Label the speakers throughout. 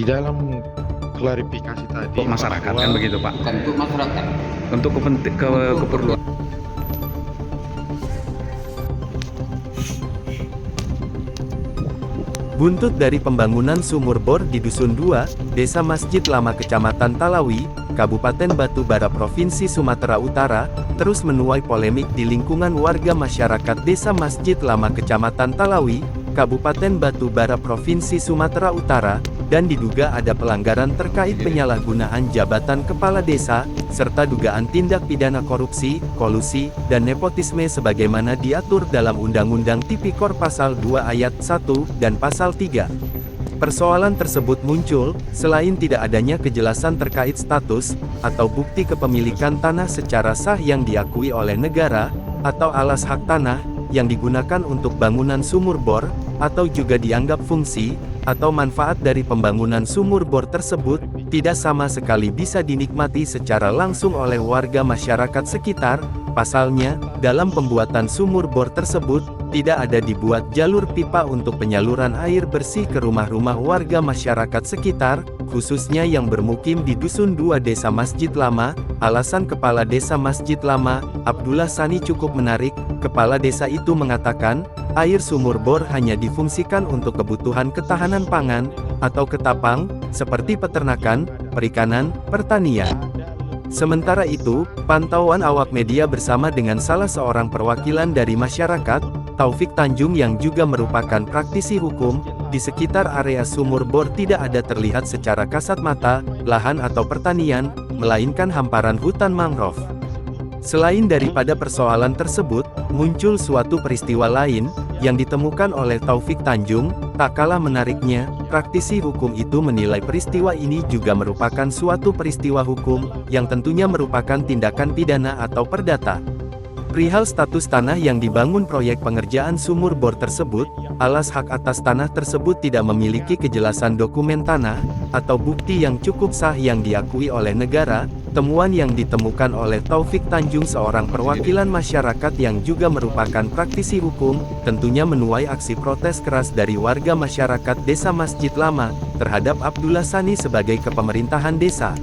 Speaker 1: Di dalam klarifikasi tadi
Speaker 2: Untuk masyarakat
Speaker 1: bahwa
Speaker 2: kan begitu Pak?
Speaker 3: Bukan untuk masyarakat.
Speaker 2: Untuk keperluan.
Speaker 4: Buntut dari pembangunan sumur bor di Dusun 2, Desa Masjid Lama Kecamatan Talawi, Kabupaten Batubara Provinsi Sumatera Utara, terus menuai polemik di lingkungan warga masyarakat Desa Masjid Lama Kecamatan Talawi, Kabupaten Batubara Provinsi Sumatera Utara, dan diduga ada pelanggaran terkait penyalahgunaan jabatan kepala desa, serta dugaan tindak pidana korupsi, kolusi, dan nepotisme sebagaimana diatur dalam Undang-Undang Tipikor Pasal 2 Ayat 1 dan Pasal 3. Persoalan tersebut muncul, selain tidak adanya kejelasan terkait status, atau bukti kepemilikan tanah secara sah yang diakui oleh negara, atau alas hak tanah, yang digunakan untuk bangunan sumur bor, atau juga dianggap fungsi, atau manfaat dari pembangunan sumur bor tersebut, tidak sama sekali bisa dinikmati secara langsung oleh warga masyarakat sekitar. Pasalnya, dalam pembuatan sumur bor tersebut, tidak ada dibuat jalur pipa untuk penyaluran air bersih ke rumah-rumah warga masyarakat sekitar, khususnya yang bermukim di Dusun 2 Desa Masjid Lama. Alasan Kepala Desa Masjid Lama, Abdullah Sani cukup menarik. Kepala desa itu mengatakan, air sumur bor hanya difungsikan untuk kebutuhan ketahanan pangan, atau ketapang, seperti peternakan, perikanan, pertanian. Sementara itu, pantauan awak media bersama dengan salah seorang perwakilan dari masyarakat, Taufik Tanjung yang juga merupakan praktisi hukum, di sekitar area sumur bor tidak ada terlihat secara kasat mata, lahan atau pertanian, melainkan hamparan hutan mangrove. Selain daripada persoalan tersebut, muncul suatu peristiwa lain, yang ditemukan oleh Taufik Tanjung. Tak kalah menariknya, praktisi hukum itu menilai peristiwa ini juga merupakan suatu peristiwa hukum, yang tentunya merupakan tindakan pidana atau perdata. Perihal status tanah yang dibangun proyek pengerjaan sumur bor tersebut, alas hak atas tanah tersebut tidak memiliki kejelasan dokumen tanah, atau bukti yang cukup sah yang diakui oleh negara. Temuan yang ditemukan oleh Taufik Tanjung, seorang perwakilan masyarakat yang juga merupakan praktisi hukum, tentunya menuai aksi protes keras dari warga masyarakat Desa Masjid Lama, terhadap Abdullah Sani sebagai kepemerintahan desa.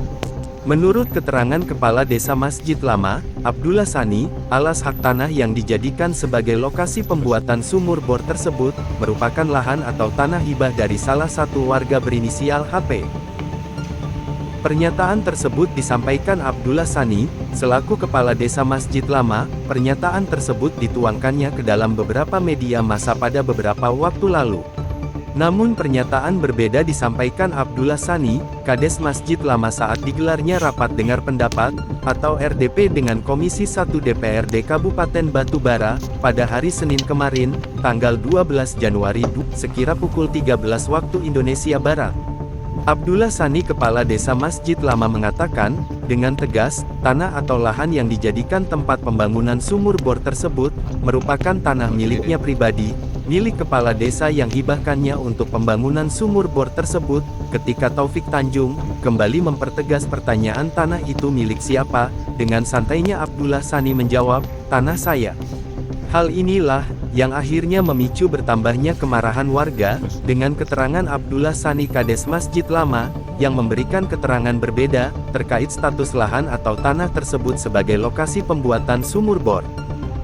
Speaker 4: Menurut keterangan Kepala Desa Masjid Lama, Abdullah Sani, alas hak tanah yang dijadikan sebagai lokasi pembuatan sumur bor tersebut, merupakan lahan atau tanah hibah dari salah satu warga berinisial HP. Pernyataan tersebut disampaikan Abdullah Sani, selaku Kepala Desa Masjid Lama. Pernyataan tersebut dituangkannya ke dalam beberapa media massa pada beberapa waktu lalu. Namun pernyataan berbeda disampaikan Abdullah Sani, Kades Masjid Lama saat digelarnya rapat dengar pendapat, atau RDP dengan Komisi 1 DPRD Kabupaten Batubara, pada hari Senin kemarin, tanggal 12 Januari, sekira pukul 13 waktu Indonesia Barat. Abdullah Sani, Kepala Desa Masjid Lama mengatakan, dengan tegas, tanah atau lahan yang dijadikan tempat pembangunan sumur bor tersebut, merupakan tanah miliknya pribadi, milik kepala desa yang hibahkannya untuk pembangunan sumur bor tersebut. Ketika Taufik Tanjung kembali mempertegas pertanyaan tanah itu milik siapa, dengan santainya Abdullah Sani menjawab, tanah saya. Hal inilah yang akhirnya memicu bertambahnya kemarahan warga. Dengan keterangan Abdullah Sani, Kades Masjid Lama, yang memberikan keterangan berbeda terkait status lahan atau tanah tersebut sebagai lokasi pembuatan sumur bor.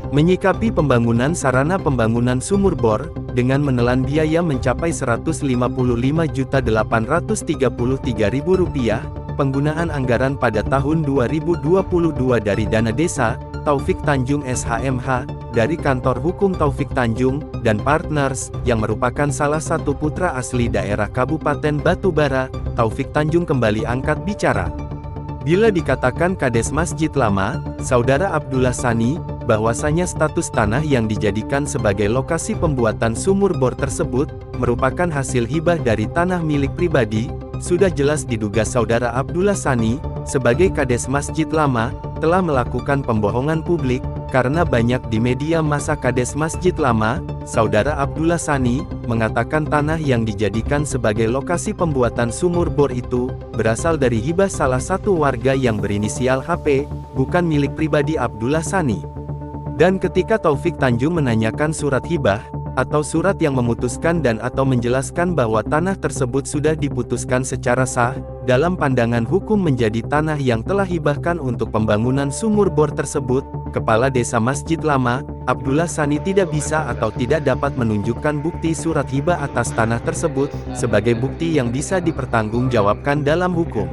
Speaker 4: Menyikapi pembangunan sarana pembangunan sumur bor, dengan menelan biaya mencapai Rp155.833.000, penggunaan anggaran pada tahun 2022 dari dana desa, Taufik Tanjung SHMH, dari Kantor Hukum Taufik Tanjung, dan Partners, yang merupakan salah satu putra asli daerah Kabupaten Batubara, Taufik Tanjung kembali angkat bicara. Bila dikatakan Kades Masjid Lama, Saudara Abdullah Sani, bahwasanya status tanah yang dijadikan sebagai lokasi pembuatan sumur bor tersebut, merupakan hasil hibah dari tanah milik pribadi, sudah jelas diduga Saudara Abdullah Sani, sebagai Kades Masjid Lama, telah melakukan pembohongan publik, karena banyak di media massa Kades Masjid Lama, Saudara Abdullah Sani, mengatakan tanah yang dijadikan sebagai lokasi pembuatan sumur bor itu, berasal dari hibah salah satu warga yang berinisial HP, bukan milik pribadi Abdullah Sani. Dan ketika Taufik Tanjung menanyakan surat hibah, atau surat yang memutuskan dan atau menjelaskan bahwa tanah tersebut sudah diputuskan secara sah, dalam pandangan hukum menjadi tanah yang telah hibahkan untuk pembangunan sumur bor tersebut, Kepala Desa Masjid Lama, Abdullah Sani tidak bisa atau tidak dapat menunjukkan bukti surat hibah atas tanah tersebut, sebagai bukti yang bisa dipertanggungjawabkan dalam hukum.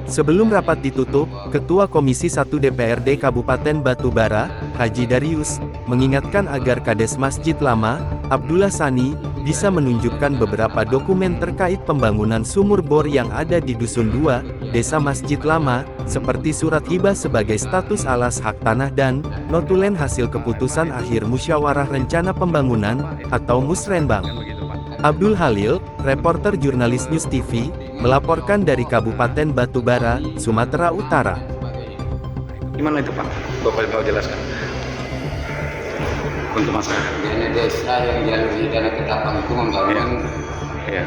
Speaker 4: Sebelum rapat ditutup, Ketua Komisi 1 DPRD Kabupaten Batubara, Haji Darius, mengingatkan agar Kades Masjid Lama, Abdullah Sani, bisa menunjukkan beberapa dokumen terkait pembangunan sumur bor yang ada di Dusun 2, Desa Masjid Lama, seperti surat hibah sebagai status alas hak tanah dan notulen hasil keputusan akhir musyawarah rencana pembangunan, atau musrenbang. Abdul Halil, reporter jurnalis News TV, melaporkan dari Kabupaten Batubara, Sumatera Utara.
Speaker 2: Gimana itu Pak? Bapak mau jelaskan untuk masyarakat.
Speaker 3: Dana desa yang jalurnya dana ketapang itu membangun
Speaker 2: Ya.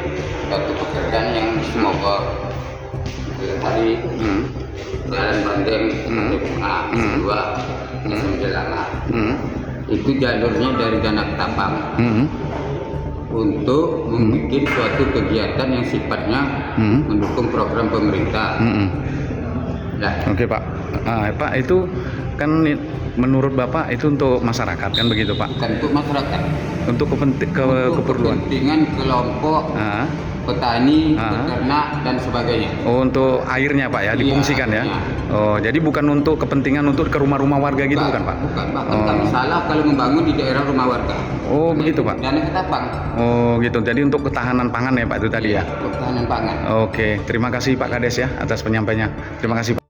Speaker 3: suatu pekerjaan yang semoga tadi jalan Bandeng, A2, Masjid Lama. Itu jalurnya dari dana ketapang untuk membuat suatu kegiatan yang sifatnya mendukung program pemerintah. Nah,
Speaker 2: Oke Pak. Pak itu kan menurut Bapak itu untuk masyarakat kan begitu Pak?
Speaker 3: bukan untuk masyarakat,
Speaker 2: Untuk keperluan.
Speaker 3: kepentingan kelompok petani, peternak dan sebagainya.
Speaker 2: Oh, untuk airnya Pak ya, difungsikan ya?
Speaker 3: Iya.
Speaker 2: Oh, jadi bukan untuk kepentingan untuk ke rumah-rumah warga gitu bukan Pak?
Speaker 3: Bukan, bahkan kami salah kalau membangun di daerah rumah warga.
Speaker 2: Oh, begitu Pak?
Speaker 3: Dana ketapang.
Speaker 2: Oh gitu, jadi untuk ketahanan pangan ya Pak itu tadi ya?
Speaker 3: Ketahanan pangan.
Speaker 2: Oke, terima kasih Pak Kades ya atas penyampaiannya. Terima kasih Pak.